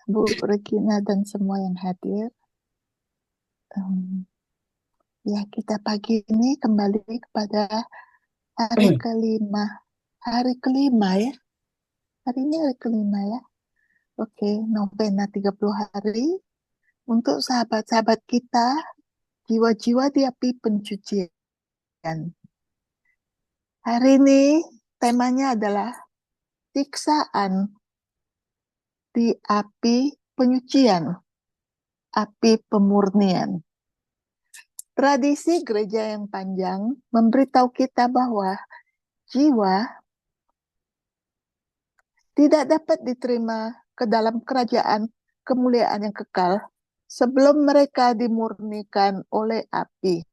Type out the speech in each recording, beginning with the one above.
Bu Regina dan semua yang hadir. Em, ya, kita pagi ini kembali kepada hari kelima. Hari kelima ya. Hari ini hari kelima ya. Oke, novena 30 hari untuk sahabat-sahabat kita, jiwa-jiwa di api pencucian. Hari ini temanya adalah siksaan di api penyucian, api pemurnian. Tradisi gereja yang panjang memberitahu kita bahwa jiwa tidak dapat diterima ke dalam kerajaan kemuliaan yang kekal sebelum mereka dimurnikan oleh api.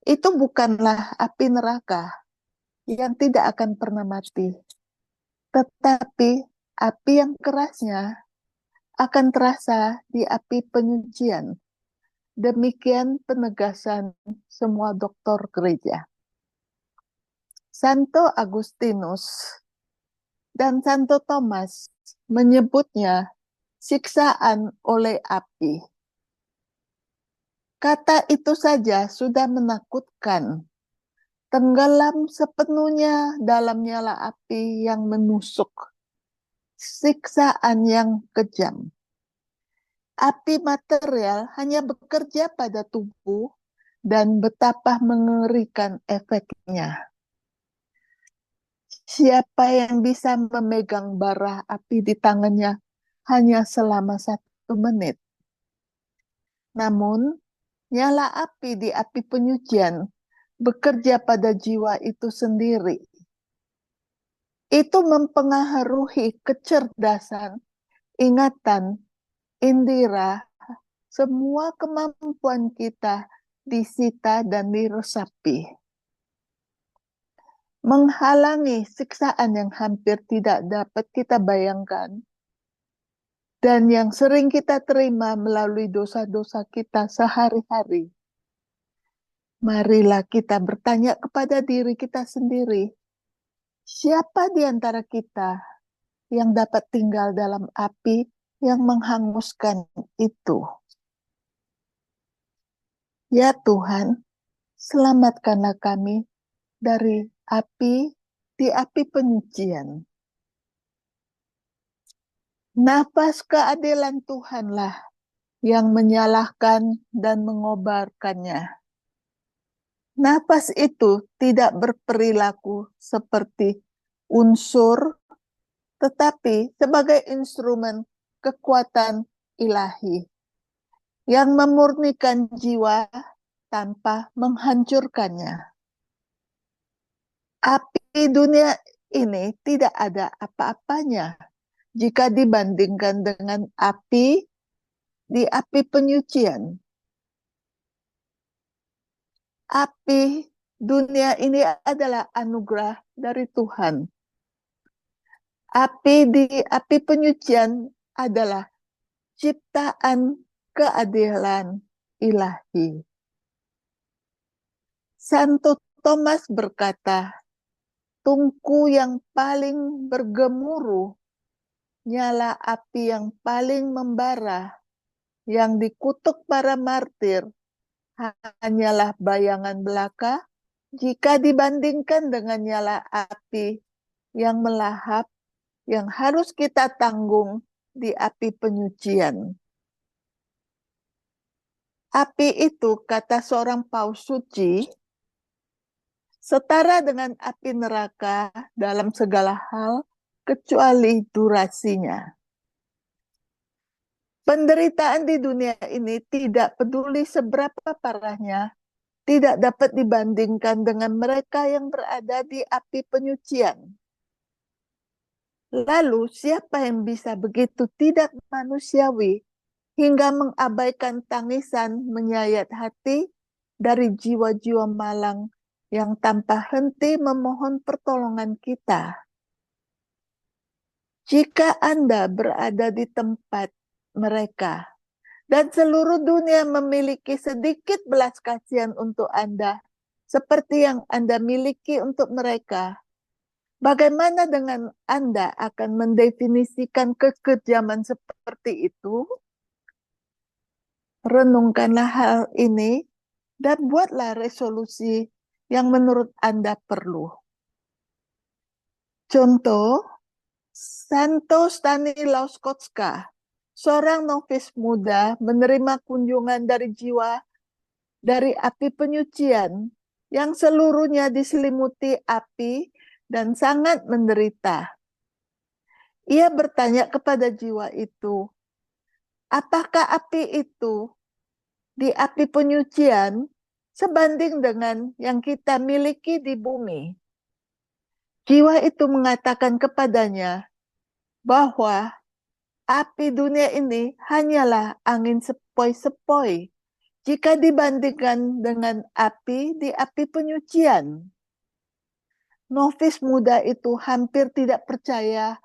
Itu bukanlah api neraka yang tidak akan pernah mati, tetapi api yang kerasnya akan terasa di api penyucian. Demikian penegasan semua doktor gereja. Santo Agustinus dan Santo Thomas menyebutnya siksaan oleh api. Kata itu saja sudah menakutkan, tenggelam sepenuhnya dalam nyala api yang menusuk, siksaan yang kejam. Api material hanya bekerja pada tubuh dan betapa mengerikan efeknya. Siapa yang bisa memegang bara api di tangannya hanya selama 1 menit? Namun, nyala api di api penyucian bekerja pada jiwa itu sendiri. Itu mempengaruhi kecerdasan, ingatan, indera, semua kemampuan kita disita dan diresapi. Menghalangi siksaan yang hampir tidak dapat kita bayangkan dan yang sering kita terima melalui dosa-dosa kita sehari-hari. Marilah kita bertanya kepada diri kita sendiri, siapa di antara kita yang dapat tinggal dalam api yang menghanguskan itu? Ya Tuhan, selamatkanlah kami dari api di api penyucian. Nafas keadilan Tuhanlah yang menyalahkan dan mengobarkannya. Nafas itu tidak berperilaku seperti unsur, tetapi sebagai instrumen kekuatan ilahi yang memurnikan jiwa tanpa menghancurkannya. Api dunia ini tidak ada apa-apanya jika dibandingkan dengan api di api penyucian. Api dunia ini adalah anugerah dari Tuhan. Api di api penyucian adalah ciptaan keadilan ilahi. Santo Thomas berkata, tungku yang paling bergemuruh, nyala api yang paling membara, yang dikutuk para martir, hanyalah bayangan belaka jika dibandingkan dengan nyala api yang melahap, yang harus kita tanggung di api penyucian. Api itu, kata seorang paus suci, setara dengan api neraka dalam segala hal kecuali durasinya. Penderitaan di dunia ini tidak peduli seberapa parahnya, tidak dapat dibandingkan dengan mereka yang berada di api penyucian. Lalu siapa yang bisa begitu tidak manusiawi hingga mengabaikan tangisan menyayat hati dari jiwa-jiwa malang yang tanpa henti memohon pertolongan kita? Jika Anda berada di tempat mereka dan seluruh dunia memiliki sedikit belas kasihan untuk Anda, seperti yang Anda miliki untuk mereka, Bagaimana dengan Anda akan mendefinisikan kekejaman seperti itu? Renungkanlah hal ini dan buatlah resolusi yang menurut Anda perlu. Contoh, Santo Stanislaus Kotska, seorang novis muda menerima kunjungan dari jiwa dari api penyucian yang seluruhnya diselimuti api dan sangat menderita. Ia bertanya kepada jiwa itu, apakah api itu di api penyucian sebanding dengan yang kita miliki di bumi? Jiwa itu mengatakan kepadanya bahwa api dunia ini hanyalah angin sepoi-sepoi jika dibandingkan dengan api di api penyucian. Novis muda itu hampir tidak percaya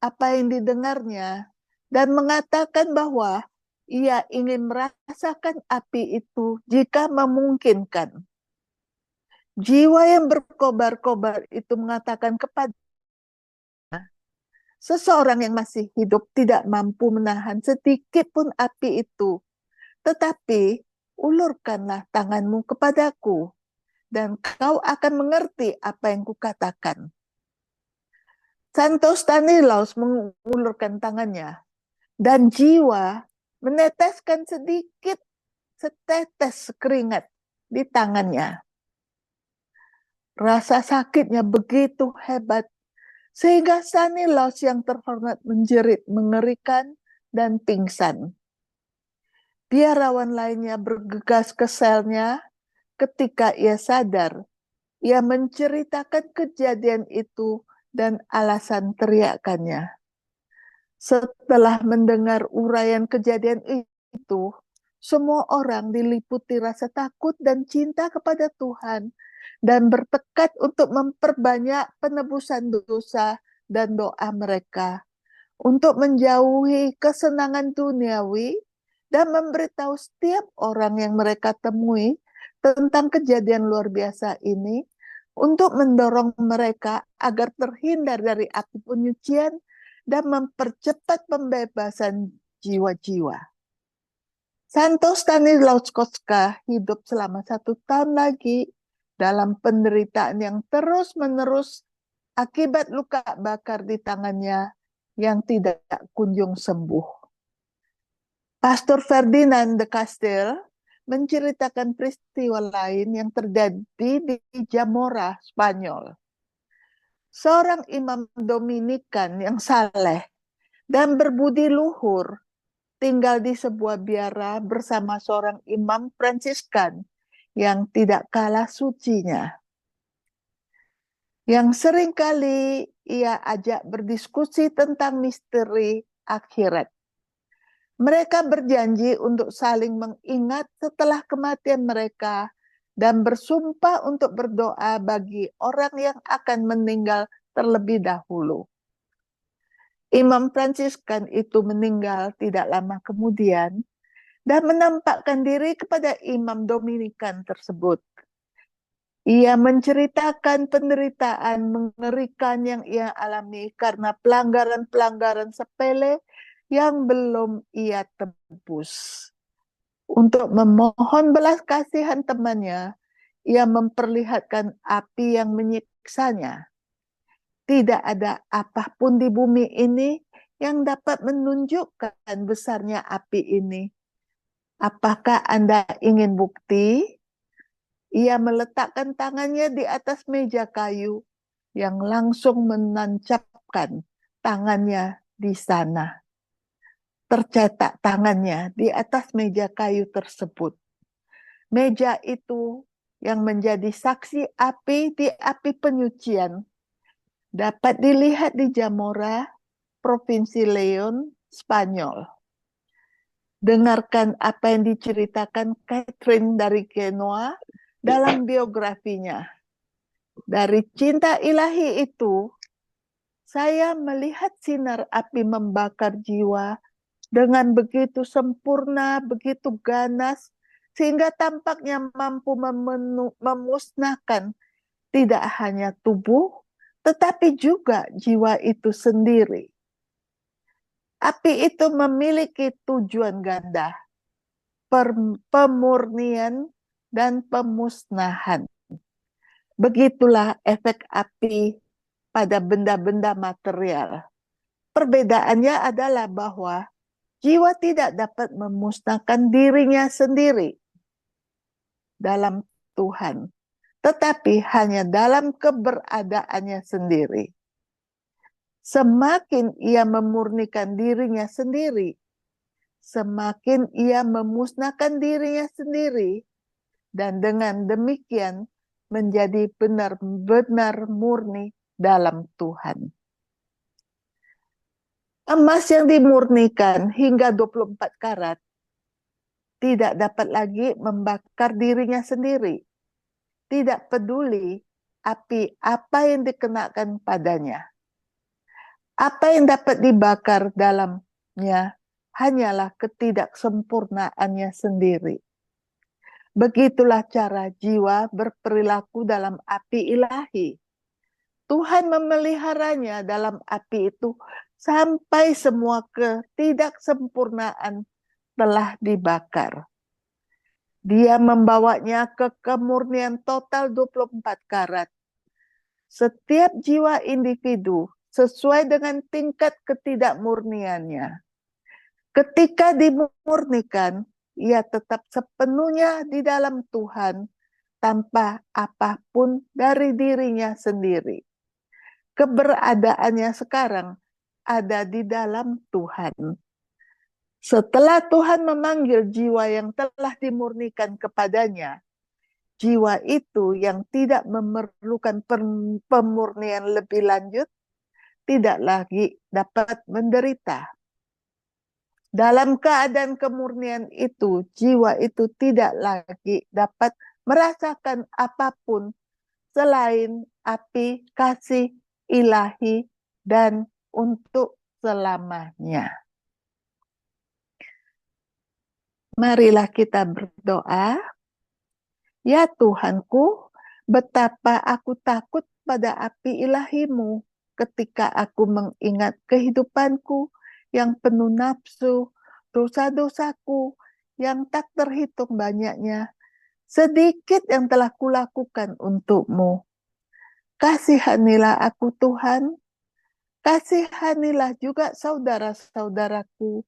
apa yang didengarnya dan mengatakan bahwa ia ingin merasakan api itu jika memungkinkan. Jiwa yang berkobar-kobar itu mengatakan kepada seseorang yang masih hidup tidak mampu menahan sedikit pun api itu. Tetapi ulurkanlah tanganmu kepadaku dan kau akan mengerti apa yang kukatakan. Santo Stanislaus mengulurkan tangannya dan jiwa meneteskan sedikit setetes keringat di tangannya. Rasa sakitnya begitu hebat sehingga Stanislaus yang terhormat menjerit mengerikan dan pingsan. Biarawan lainnya bergegas ke selnya. Ketika ia sadar, ia menceritakan kejadian itu dan alasan teriakannya. Setelah mendengar uraian kejadian itu, semua orang diliputi rasa takut dan cinta kepada Tuhan dan bertekad untuk memperbanyak penebusan dosa dan doa mereka untuk menjauhi kesenangan duniawi dan memberitahu setiap orang yang mereka temui tentang kejadian luar biasa ini untuk mendorong mereka agar terhindar dari api penyucian dan mempercepat pembebasan jiwa-jiwa. Santo Stanislaus Kotska hidup selama 1 tahun lagi dalam penderitaan yang terus-menerus akibat luka bakar di tangannya yang tidak kunjung sembuh. Pastor Ferdinand de Castell menceritakan peristiwa lain yang terjadi di Zamora, Spanyol. Seorang imam Dominikan yang saleh dan berbudi luhur tinggal di sebuah biara bersama seorang imam Fransiskan yang tidak kalah sucinya. Yang seringkali ia ajak berdiskusi tentang misteri akhirat. Mereka berjanji untuk saling mengingat setelah kematian mereka dan bersumpah untuk berdoa bagi orang yang akan meninggal terlebih dahulu. Imam Fransiskan itu meninggal tidak lama kemudian dan menampakkan diri kepada imam Dominikan tersebut. Ia menceritakan penderitaan mengerikan yang ia alami karena pelanggaran-pelanggaran sepele yang belum ia tebus. Untuk memohon belas kasihan temannya, ia memperlihatkan api yang menyiksanya. Tidak ada apapun di bumi ini yang dapat menunjukkan besarnya api ini. Apakah Anda ingin bukti? Ia meletakkan tangannya di atas meja kayu yang langsung menancapkan tangannya di sana. Tercetak tangannya di atas meja kayu tersebut. Meja itu yang menjadi saksi api di api penyucian dapat dilihat di Zamora, Provinsi Leon, Spanyol. Dengarkan apa yang diceritakan Catherine dari Genoa dalam biografinya. Dari cinta ilahi itu, saya melihat sinar api membakar jiwa dengan begitu sempurna, begitu ganas, sehingga tampaknya mampu memusnahkan tidak hanya tubuh, tetapi juga jiwa itu sendiri. Api itu memiliki tujuan ganda, pemurnian dan pemusnahan. Begitulah efek api pada benda-benda material. Perbedaannya adalah bahwa jiwa tidak dapat memusnahkan dirinya sendiri dalam Tuhan, tetapi hanya dalam keberadaannya sendiri. Semakin ia memurnikan dirinya sendiri, semakin ia memusnahkan dirinya sendiri, dan dengan demikian menjadi benar-benar murni dalam Tuhan. Emas yang dimurnikan hingga 24 karat tidak dapat lagi membakar dirinya sendiri. Tidak peduli api apa yang dikenakan padanya. Apa yang dapat dibakar dalamnya hanyalah ketidaksempurnaannya sendiri. Begitulah cara jiwa berperilaku dalam api ilahi. Tuhan memeliharanya dalam api itu sampai semua ketidaksempurnaan telah dibakar. Dia membawanya ke kemurnian total 24 karat. Setiap jiwa individu sesuai dengan tingkat ketidakmurniannya. Ketika dimurnikan, ia tetap sepenuhnya di dalam Tuhan tanpa apapun dari dirinya sendiri. Keberadaannya sekarang ada di dalam Tuhan. Setelah Tuhan memanggil jiwa yang telah dimurnikan kepadanya, jiwa itu yang tidak memerlukan pemurnian lebih lanjut, tidak lagi dapat menderita. Dalam keadaan kemurnian itu, jiwa itu tidak lagi dapat merasakan apapun selain api kasih ilahi dan untuk selamanya. Marilah kita berdoa. Ya Tuhanku, betapa aku takut pada api ilahi-Mu ketika aku mengingat kehidupanku yang penuh nafsu, dosa-dosaku yang tak terhitung banyaknya, sedikit yang telah kulakukan untuk-Mu. Kasihanilah aku Tuhan, kasihanilah juga saudara-saudaraku,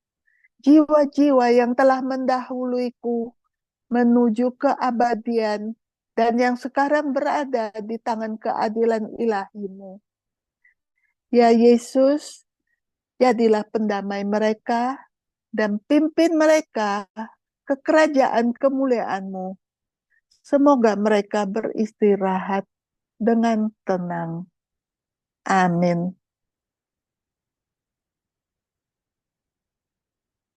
jiwa-jiwa yang telah mendahuluiku menuju keabadian dan yang sekarang berada di tangan keadilan ilahi-Mu. Ya Yesus, jadilah pendamai mereka dan pimpin mereka ke kerajaan kemuliaan-Mu. Semoga mereka beristirahat dengan tenang. Amin.